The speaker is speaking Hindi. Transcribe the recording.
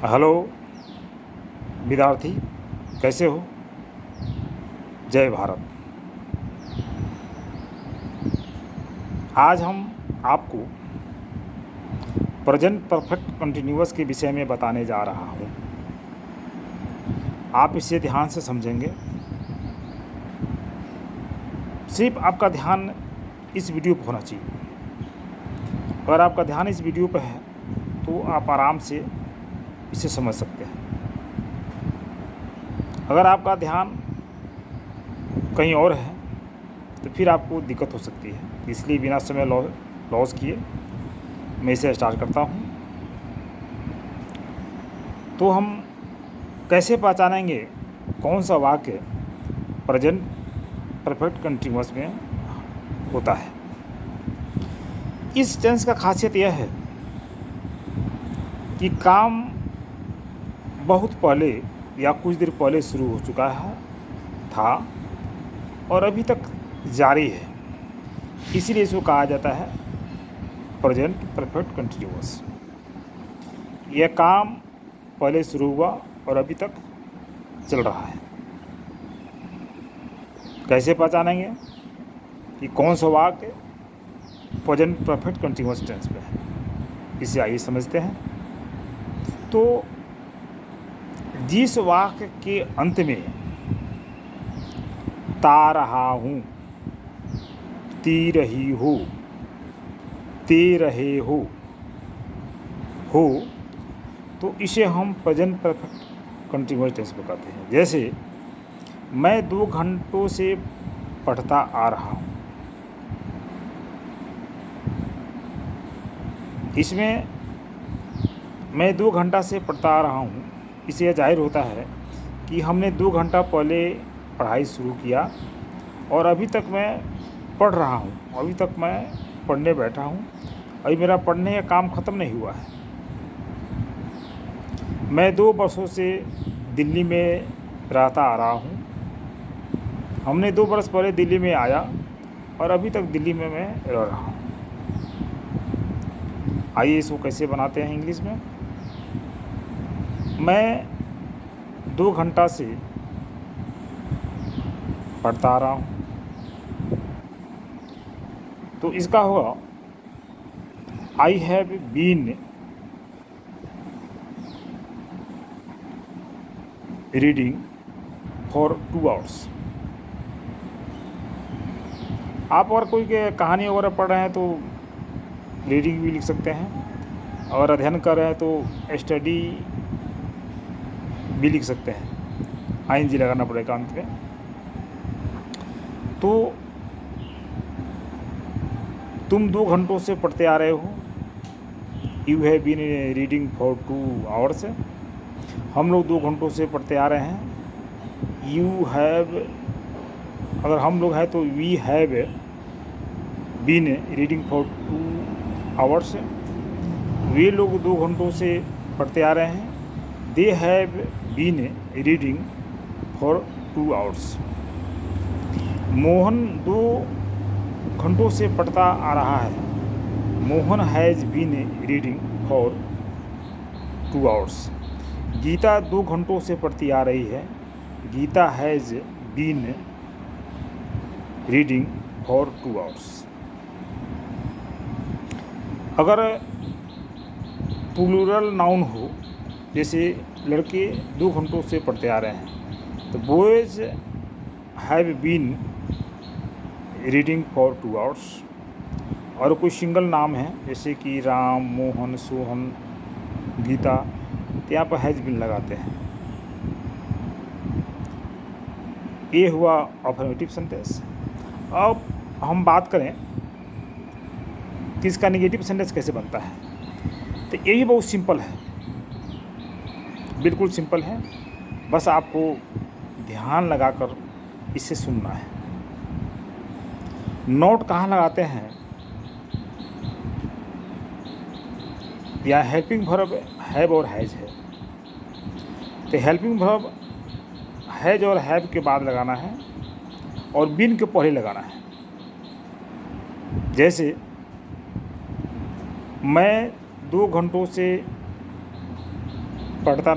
हेलो विद्यार्थी, कैसे हो? जय भारत। आज हम आपको प्रेजेंट परफेक्ट कंटिन्यूअस के विषय में बताने जा रहा हूँ। आप इसे ध्यान से समझेंगे। सिर्फ आपका ध्यान इस वीडियो पर होना चाहिए। अगर आपका ध्यान इस वीडियो पर है तो आप आराम से इसे समझ सकते हैं। अगर आपका ध्यान कहीं और है तो फिर आपको दिक्कत हो सकती है। इसलिए बिना समय लॉस किए मैं इसे स्टार्ट करता हूँ। तो हम कैसे पहचानेंगे कौन सा वाक्य प्रेजेंट परफेक्ट कंटिन्यूअस में होता है? इस टेंस का खासियत यह है कि काम बहुत पहले या कुछ देर पहले शुरू हो चुका था और अभी तक जारी है, इसीलिए इसको कहा जाता है प्रेजेंट परफेक्ट कंटिन्यूअस। यह काम पहले शुरू हुआ और अभी तक चल रहा है। कैसे पहचानेंगे कि कौन सा वाक्य प्रेजेंट परफेक्ट कंटिन्यूअस टेंस में है? इसे आइए समझते हैं। तो जिस वाक्य के अंत में ता रहा हूँ, ती रही हो, ते रहे हो, तो इसे हम प्रेजेंट परफेक्ट कंटिन्यूअस टेंस में कहते हैं। जैसे मैं 2 घंटों से पढ़ता आ रहा हूँ, इसमें मैं 2 घंटा से पढ़ता आ रहा हूँ, इससे यह जाहिर होता है कि हमने 2 घंटा पहले पढ़ाई शुरू किया और अभी तक मैं पढ़ रहा हूँ, अभी तक मैं पढ़ने बैठा हूँ, अभी मेरा पढ़ने का काम ख़त्म नहीं हुआ है। मैं 2 वर्षों से दिल्ली में रहता आ रहा हूँ, हमने 2 वर्ष पहले दिल्ली में आया और अभी तक दिल्ली में मैं रह रहा हूँ। आइए इसको कैसे बनाते हैं इंग्लिश में। मैं 2 घंटा से पढ़ता आ रहा हूँ, तो इसका होगा I have been reading for 2 hours. आप और कोई के कहानी वगैरह पढ़ रहे हैं तो रीडिंग भी लिख सकते हैं, और अध्ययन कर रहे हैं तो स्टडी भी लिख सकते हैं। आईएनजी लगाना पड़ेगा अंत में। तो तुम 2 घंटों से पढ़ते आ रहे हो, you have been reading for 2 hours. हम लोग 2 घंटों से पढ़ते आ रहे हैं। यू हैव, अगर हम लोग हैं तो we have been reading for 2 hours. वे लोग 2 घंटों से पढ़ते आ रहे हैं। They have been reading for 2 hours. Mohan 2 घंटों से पढ़ता आ रहा है। Mohan has been reading for 2 hours. Gita 2 घंटों से पढ़ती आ रही है। Gita has been reading for 2 hours. अगर प्लूरल नाउन हो, जैसे लड़के 2 घंटों से पढ़ते आ रहे हैं, तो boys have been reading for 2 hours. और कोई सिंगल नाम है जैसे कि राम, मोहन, सोहन, गीता, तो यहाँ पर हैज़ बीन लगाते हैं। ये हुआ अफर्मेटिव सेंटेंस। अब हम बात करें कि इसका नेगेटिव सेंटेंस कैसे बनता है, तो ये भी बहुत सिंपल है, बिल्कुल सिंपल है। बस आपको ध्यान लगाकर इसे सुनना है। नोट कहाँ लगाते हैं? या हेल्पिंग वर्ब हैव और हैज़ है, तो हेल्पिंग वर्ब हैज़ और हैव के बाद लगाना है और बीन के पहले लगाना है। जैसे मैं 2 घंटों से पढ़ता